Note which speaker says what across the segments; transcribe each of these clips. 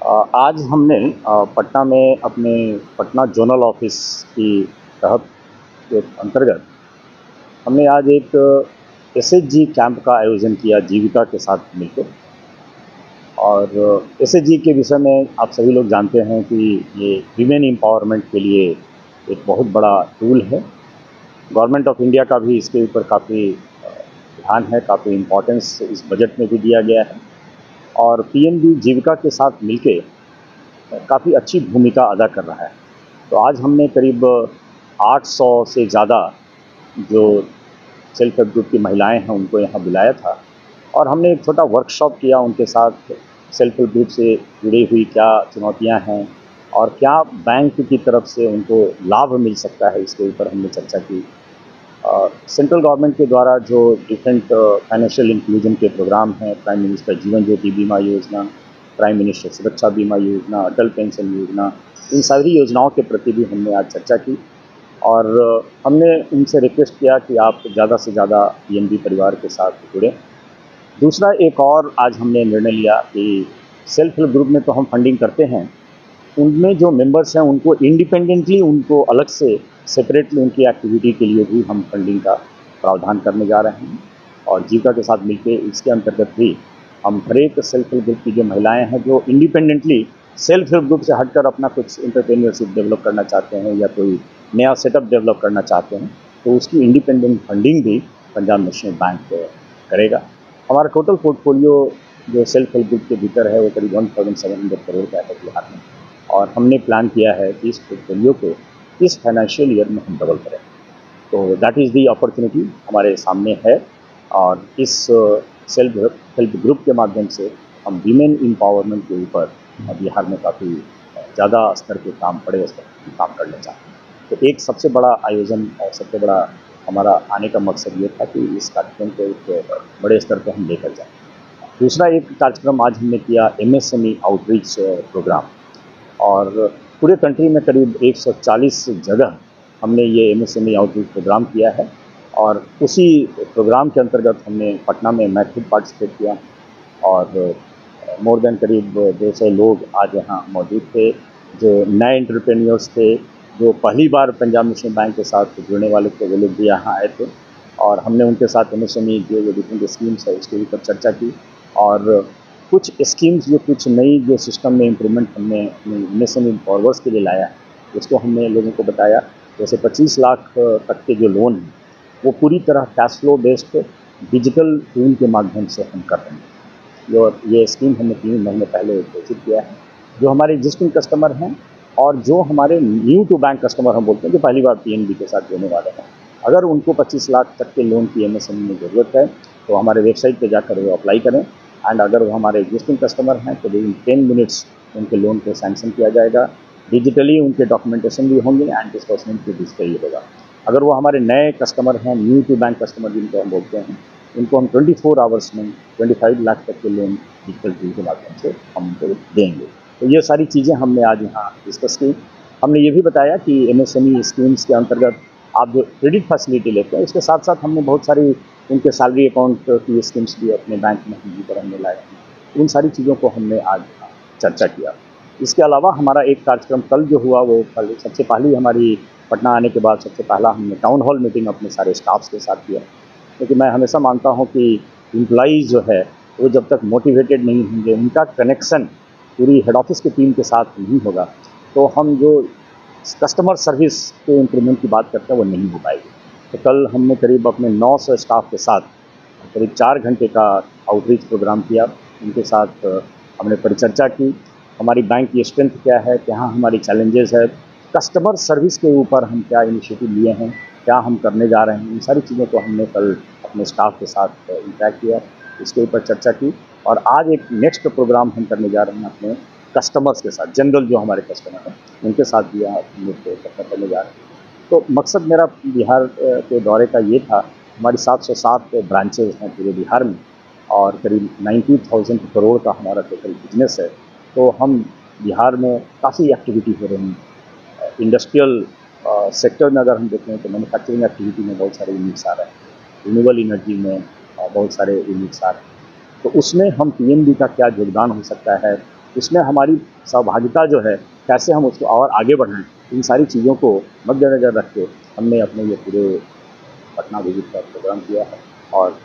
Speaker 1: आज हमने पटना में अपने पटना जोनल ऑफिस की तहत के अंतर्गत हमने आज एक एसएचजी कैंप का आयोजन किया जीविका के साथ मिलकर। और एसएचजी के विषय में आप सभी लोग जानते हैं कि ये वीमेन एम्पावरमेंट के लिए एक बहुत बड़ा टूल है। गवर्नमेंट ऑफ इंडिया का भी इसके ऊपर काफ़ी ध्यान है, काफ़ी इम्पोर्टेंस इस बजट में भी दिया गया है और पीएनबी जीविका के साथ मिलके काफ़ी अच्छी भूमिका अदा कर रहा है। तो आज हमने करीब 800 से ज़्यादा जो सेल्फ हेल्प ग्रुप की महिलाएं हैं उनको यहाँ बुलाया था और हमने एक छोटा वर्कशॉप किया उनके साथ। सेल्फ हेल्प ग्रुप से जुड़ी हुई क्या चुनौतियाँ हैं और क्या बैंक की तरफ से उनको लाभ मिल सकता है, इसके ऊपर हमने चर्चा की। सेंट्रल गवर्नमेंट के द्वारा जो डिफरेंट फाइनेंशियल इंक्लूजन के प्रोग्राम हैं, प्राइम मिनिस्टर जीवन ज्योति बीमा योजना, प्राइम मिनिस्टर सुरक्षा बीमा योजना, अटल पेंशन योजना, इन सारी योजनाओं के प्रति भी हमने आज चर्चा की और हमने उनसे रिक्वेस्ट किया कि आप ज़्यादा से ज़्यादा पीएनबी परिवार के साथ जुड़ें। दूसरा एक और आज हमने निर्णय लिया कि सेल्फ हेल्प ग्रुप में तो हम फंडिंग करते हैं, उनमें जो मेंबर्स हैं उनको इंडिपेंडेंटली, उनको अलग से सेपरेटली उनकी एक्टिविटी के लिए भी हम फंडिंग का प्रावधान करने जा रहे हैं। और जीविका के साथ मिलकर इसके अंतर्गत भी हम हर एक सेल्फ हेल्प ग्रुप की जो महिलाएं हैं जो इंडिपेंडेंटली सेल्फ हेल्प ग्रुप से हटकर अपना कुछ एंटरप्रेन्योरशिप डेवलप करना चाहते हैं या कोई नया सेटअप डेवलप करना चाहते हैं, तो उसकी इंडिपेंडेंट फंडिंग भी पंजाब नेशनल बैंक करेगा। हमारा टोटल पोर्टफोलियो जो सेल्फ हेल्प ग्रुप के भीतर है वो करीब 1700 करोड़ का है बिहार में, और हमने प्लान किया है कि इस पोर्टफोलियो को इस फाइनेंशियल ईयर में हम डबल करें। तो दैट इज़ दी अपॉर्चुनिटी हमारे सामने है और इस सेल्फ हेल्प ग्रुप के माध्यम से हम वीमेन एम्पावरमेंट के ऊपर बिहार में काफ़ी ज़्यादा स्तर के काम, बड़े स्तर के काम करना चाहते हैं। तो एक सबसे बड़ा आयोजन और सबसे बड़ा हमारा आने का मकसद ये था कि इस कार्यक्रम को एक बड़े स्तर पर हम लेकर जाएँ। दूसरा एक कार्यक्रम आज हमने किया एमएसएमई आउटरीच प्रोग्राम, और पूरे कंट्री में करीब 140 जगह हमने ये एमएसएमई आउटरीच प्रोग्राम किया है और उसी प्रोग्राम के अंतर्गत हमने पटना में मैं खुद पार्टिसिपेट किया और मोर देन करीब 200 लोग आज यहाँ मौजूद थे जो नए एंटरप्रेन्योर्स थे, जो पहली बार पंजाब नेशनल बैंक के साथ जुड़ने वाले थे, वो लोग भी यहाँ आए थे और हमने उनके साथ एमएसएमई जो डिफरेंट स्कीम्स है उसके ऊपर चर्चा की और कुछ स्कीम्स जो कुछ नई जो सिस्टम में इम्प्रूवमेंट हमने एमएसएमई फॉरवर्ड्स के लिए लाया है उसको हमने लोगों को बताया। जैसे 25 लाख तक के जो लोन हैं वो पूरी तरह cash flow based digital tool के माध्यम से हम कर रहे हैं। ये स्कीम हमने 3 महीने पहले घोषित किया है। जो हमारे एग्जिस्टिंग कस्टमर हैं और जो हमारे न्यू टू बैंक कस्टमर हम बोलते हैं जो पहली बार पीएनबी के साथ जुड़ने वाले हैं, अगर उनको 25 लाख तक के लोन की एमएसएमई में ज़रूरत है तो हमारे वेबसाइट पर जाकर वो अप्लाई करें। एंड अगर वो हमारे एग्जिस्टिंग कस्टमर हैं तो विद इन 10 मिनट्स उनके लोन को सैंक्शन किया जाएगा। डिजिटली उनके डॉक्यूमेंटेशन भी होंगे एंड डिस्बर्समेंट भी डिजिटली होगा। अगर वो हमारे नए कस्टमर हैं, न्यू टू बैंक कस्टमर जिनको हम बोलते हैं, उनको हम 24 आवर्स में 25 लाख तक के लोन डिजिटल टूल के माध्यम से हम उनको देंगे। तो ये सारी चीज़ें हमने आज यहाँ डिस्कस की। हमने ये भी बताया कि एमएसएमई स्कीम्स के अंतर्गत आप जो क्रेडिट फैसिलिटी लेते हैं उसके साथ साथ हमने बहुत सारी उनके सैलरी अकाउंट की स्कीम्स भी अपने बैंक में हम भी हमने लाए हैं। उन सारी चीज़ों को हमने आज चर्चा किया। इसके अलावा हमारा एक कार्यक्रम कल जो हुआ वो कल सबसे पहली हमारी पटना आने के बाद सबसे पहला हमने टाउन हॉल मीटिंग अपने सारे स्टाफ्स के साथ किया, क्योंकि मैं हमेशा मानता हूँ कि एम्प्लॉइज़ जो है वो जब तक मोटिवेटेड नहीं होंगे, उनका कनेक्शन पूरी हेड ऑफिस की टीम के साथ नहीं होगा, तो हम जो कस्टमर सर्विस के इम्प्रूवमेंट की बात करते हैं वो नहीं हो पाएगी। तो कल हमने करीब अपने 900 स्टाफ के साथ करीब 4 घंटे का आउटरीच प्रोग्राम किया। उनके साथ हमने परिचर्चा की, हमारी बैंक की स्ट्रेंथ क्या है, क्या हमारी चैलेंजेस है, कस्टमर सर्विस के ऊपर हम क्या इनिशिएटिव लिए हैं, क्या हम करने जा रहे हैं, इन सारी चीज़ों को हमने कल अपने स्टाफ के साथ इंटरेक्ट किया, इसके ऊपर चर्चा की। और आज एक नेक्स्ट प्रोग्राम हम करने जा रहे हैं अपने कस्टमर्स के साथ, जनरल जो हमारे कस्टमर हैं उनके साथ भी हम लोग करने जा रहे हैं। तो मकसद मेरा बिहार के दौरे का ये था, हमारी 707 ब्रांचेज हैं पूरे बिहार में और करीब 90,000 करोड़ का हमारा टोटल बिजनेस है। तो हम बिहार में काफ़ी एक्टिविटी हो रही हैं। इंडस्ट्रियल सेक्टर में अगर हम देखें तो मैन्युफैक्चरिंग एक्टिविटी में बहुत सारे यूनिट्स आ रहे हैं, रिन्यूएबल एनर्जी में बहुत सारे यूनिट्स आ रहे हैं। तो उसमें हम पीएनबी का क्या योगदान हो सकता है, इसमें हमारी सहभागिता जो है, कैसे हम उसको और आगे बढ़ाएँ, इन सारी चीज़ों को मद्देनज़र रख के हमने अपने ये पूरे पटना विज़िट का प्रोग्राम किया है। और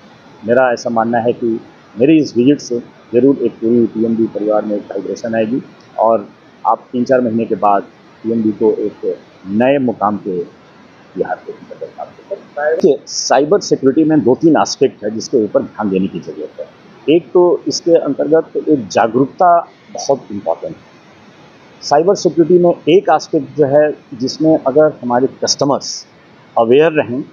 Speaker 1: मेरा ऐसा मानना है कि मेरी इस विज़िट से ज़रूर एक पूरी पीएनबी परिवार में एक वाइब्रेशन आएगी और आप 3-4 महीने के बाद पीएनबी को एक नए मुकाम पे बिहार के अंतर्गत प्राप्त कर। देखिए, साइबर सिक्योरिटी में 2-3 एस्पेक्ट है जिसके ऊपर ध्यान देने की ज़रूरत है। एक तो इसके अंतर्गत एक जागरूकता बहुत इम्पोर्टेंट है। साइबर सिक्योरिटी में एक एस्पेक्ट जो है जिसमें अगर हमारे कस्टमर्स अवेयर रहें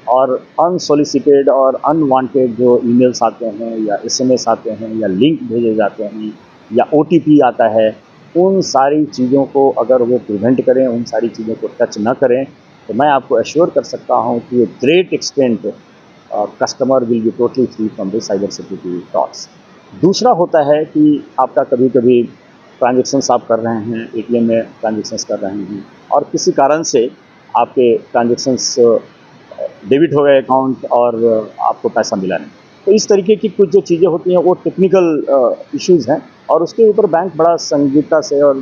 Speaker 1: और अनसॉलिसिटेड और अनवांटेड जो ईमेल्स आते हैं या एसएमएस आते हैं या लिंक भेजे जाते हैं या ओटीपी आता है, उन सारी चीज़ों को अगर वो प्रिवेंट करें, उन सारी चीज़ों को टच ना करें, तो मैं आपको एश्योर कर सकता हूँ कि great extent customer will be totally free from the cyber security talks. दूसरा होता है कि आपका कभी-कभी ट्रांजेक्शन्स आप कर रहे हैं, एटीएम में ट्रांजेक्शन्स कर रहे हैं और किसी कारण से आपके ट्रांजेक्शन्स डेबिट हो गए अकाउंट और आपको पैसा मिला नहीं। तो इस तरीके की कुछ जो चीज़ें होती हैं वो टेक्निकल इश्यूज़ हैं और उसके ऊपर बैंक बड़ा संजीदता से और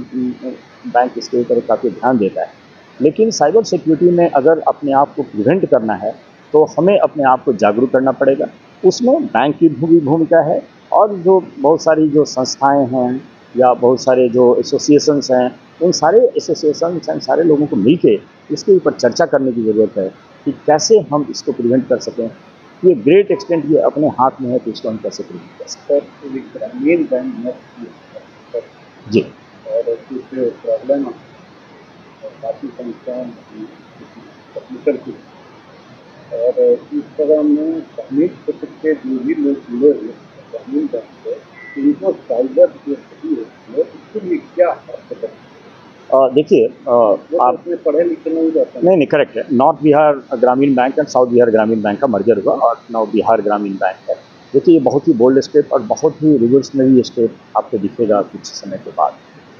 Speaker 1: बैंक इसके ऊपर काफ़ी ध्यान देता है। लेकिन साइबर सिक्योरिटी में अगर अपने आप को प्रिवेंट करना है, तो हमें अपने आप को जागरूक करना पड़ेगा। उसमें बैंक की भी भूमिका है और जो बहुत सारी जो संस्थाएँ हैं या बहुत सारे जो एसोसिएशंस हैं, उन सारे एसोसिएशंस एंड सारे लोगों को मिलके इसके ऊपर चर्चा करने की ज़रूरत है कि कैसे हम इसको प्रिवेंट कर सकें। ये ग्रेट एक्सटेंट ये अपने हाथ में है कि इसको हम कैसे प्रिवेंट कर सकते हैं।
Speaker 2: सर, एक ग्रामीण बैंक में
Speaker 1: जी।
Speaker 2: और कुछ प्रॉब्लम और काफ़ी संख्या टेक्निकल की और इस तरह में ग्रामीण क्षेत्र के जो भी लोग जुड़े हुए ग्रामीण बैंक से इनको साइबर जो स्थिति होती है उसके लिए क्या आवश्यकता है?
Speaker 1: देखिए
Speaker 2: वो
Speaker 1: आप
Speaker 2: उसमें पढ़े लिखे नहीं जाते हैं।
Speaker 1: नहीं करेक्ट है। नॉर्थ बिहार ग्रामीण बैंक एंड साउथ बिहार ग्रामीण बैंक का मर्जर हुआ और नाउ बिहार ग्रामीण बैंक है। देखिए, ये बहुत ही बोल्ड स्टेप और बहुत ही रिवोल्यूशनरी स्टेप आपको दिखेगा कुछ समय के बाद।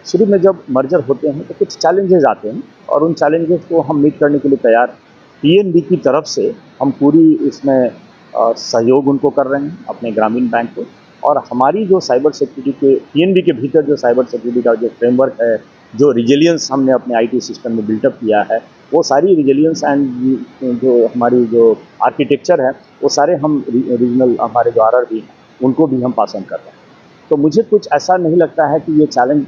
Speaker 1: शुरू में जब मर्जर होते हैं तो कुछ चैलेंजेस आते हैं और उन चैलेंजेस को हम मीट करने के लिए तैयार हैं। पीएनबी की तरफ से हम पूरी इसमें सहयोग उनको कर रहे हैं अपने ग्रामीण बैंक को। और हमारी जो साइबर सिक्योरिटी के पीएनबी के भीतर जो साइबर सिक्योरिटी का जो फ्रेमवर्क है, जो रिजिलियंस हमने अपने आईटी सिस्टम में बिल्टअप किया है, वो सारी रिजिलियंस एंड जो हमारी जो आर्किटेक्चर है, वो सारे हम रीजनल हमारे जो आरआर भी हैं, उनको भी हम पास ऑन कर रहे हैं। तो मुझे कुछ ऐसा नहीं लगता है कि ये चैलेंज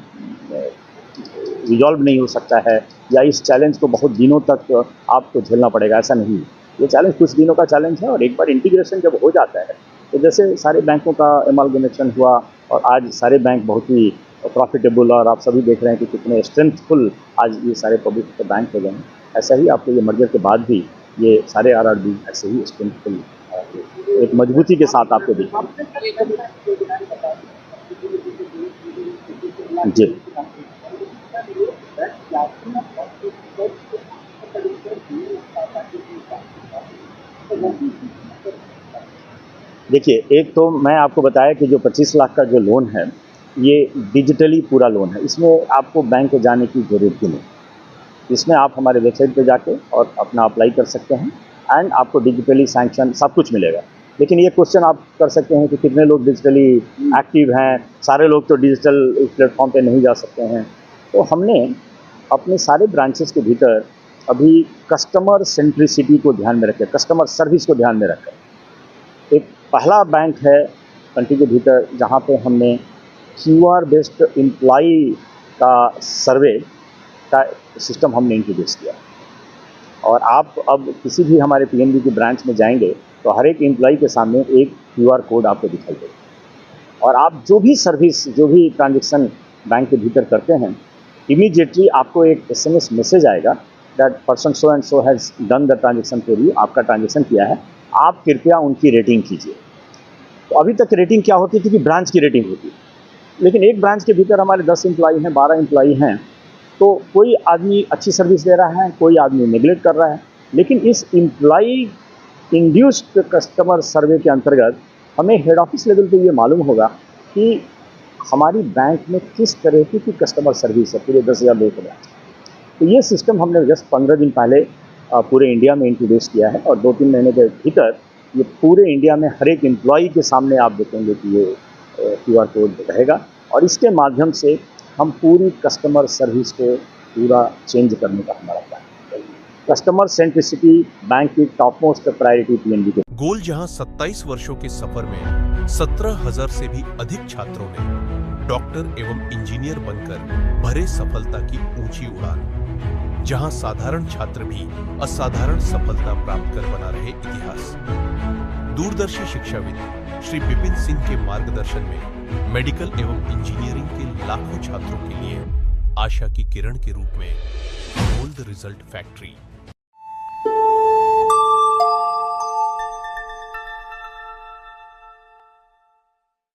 Speaker 1: रिजॉल्व नहीं हो सकता है या इस चैलेंज को बहुत दिनों तक आपको झेलना पड़ेगा, ऐसा नहीं है। ये चैलेंज कुछ दिनों का चैलेंज है और एक बार इंटीग्रेशन जब हो जाता है, तो जैसे सारे बैंकों का एमालगमेशन हुआ और आज सारे बैंक बहुत ही प्रॉफिटेबल और आप सभी देख रहे हैं कि कितने स्ट्रेंथफुल आज ये सारे पब्लिक के बैंक हो गए हैं। ऐसा ही आपको ये मर्जर के बाद भी ये सारे आरआरबी ऐसे ही स्ट्रेंथफुल एक मजबूती के साथ आपको दिखेंगे। जी। देखिए, एक तो मैं आपको बताया कि जो 25 लाख का जो लोन है, ये डिजिटली पूरा लोन है। इसमें आपको बैंक जाने की ज़रूरत ही नहीं। इसमें आप हमारे वेबसाइट पे जाके और अपना अप्लाई कर सकते हैं एंड आपको डिजिटली सैंक्शन सब कुछ मिलेगा। लेकिन ये क्वेश्चन आप कर सकते हैं कि कितने लोग डिजिटली एक्टिव हैं, सारे लोग तो डिजिटल प्लेटफॉर्म पे नहीं जा सकते हैं। तो हमने अपने सारे ब्रांचेस के भीतर अभी कस्टमर सेंट्रिसिटी को ध्यान में रखकर, कस्टमर सर्विस को ध्यान में रखकर एक पहला बैंक है कंट्री के भीतर जहाँ पे हमने क्यूआर बेस्ड एम्प्लॉई का सर्वे का सिस्टम हमने इंट्रोड्यूस किया। और आप अब किसी भी हमारे पीएनबी की ब्रांच में जाएंगे तो हर एक एम्प्लॉई के सामने एक क्यूआर कोड आपको दिखाई देगा और आप जो भी सर्विस जो भी ट्रांजेक्शन बैंक के भीतर करते हैं, इमीडिएटली आपको एक एसएमएस मैसेज आएगा that person so and so has done the transaction for you. आपका ट्रांजेक्शन किया है, आप कृपया उनकी रेटिंग कीजिए। तो अभी तक रेटिंग क्या होती थी कि ब्रांच की रेटिंग होती है, लेकिन एक ब्रांच के भीतर हमारे 10 एम्प्लॉई हैं, 12 एम्प्लॉई हैं, तो कोई आदमी अच्छी सर्विस दे रहा है, कोई आदमी नेगलेक्ट कर रहा है। लेकिन इस एम्प्लॉई इंड्यूस्ड कस्टमर सर्वे के अंतर्गत हमें हेड ऑफिस लेवल पे ये मालूम होगा कि हमारी बैंक में किस तरह की कस्टमर सर्विस है पूरे 10,000 लोगों के ब्रांच। तो ये सिस्टम हमने जस्ट 15 दिन पहले पूरे इंडिया में इंट्रोड्यूस किया है और 2-3 महीने के भीतर ये पूरे इंडिया में हर एक एम्प्लॉई के सामने आप देखेंगे कि ये क्यूआर कोड रहेगा और इसके माध्यम से हम पूरी कस्टमर सर्विस को पूरा चेंज करने का हमारा प्लान है। कस्टमर सेंट्रिसिटी बैंक की टॉप मोस्ट प्रायोरिटी पीएनबी के।
Speaker 3: गोल जहां 27 वर्षों के सफर में 17,000 से भी अधिक छात्रों ने डॉक्टर एवं इंजीनियर बनकर भरे सफलता की ऊंची उड़ान, जहां साधारण छात्र भी असाधारण सफलता प्राप्त कर बना रहे इतिहास। दूरदर्शी शिक्षाविद श्री विपिन सिंह के मार्गदर्शन में मेडिकल एवं इंजीनियरिंग के लाखों छात्रों के लिए आशा की किरण के रूप में गोल्ड रिजल्ट फैक्ट्री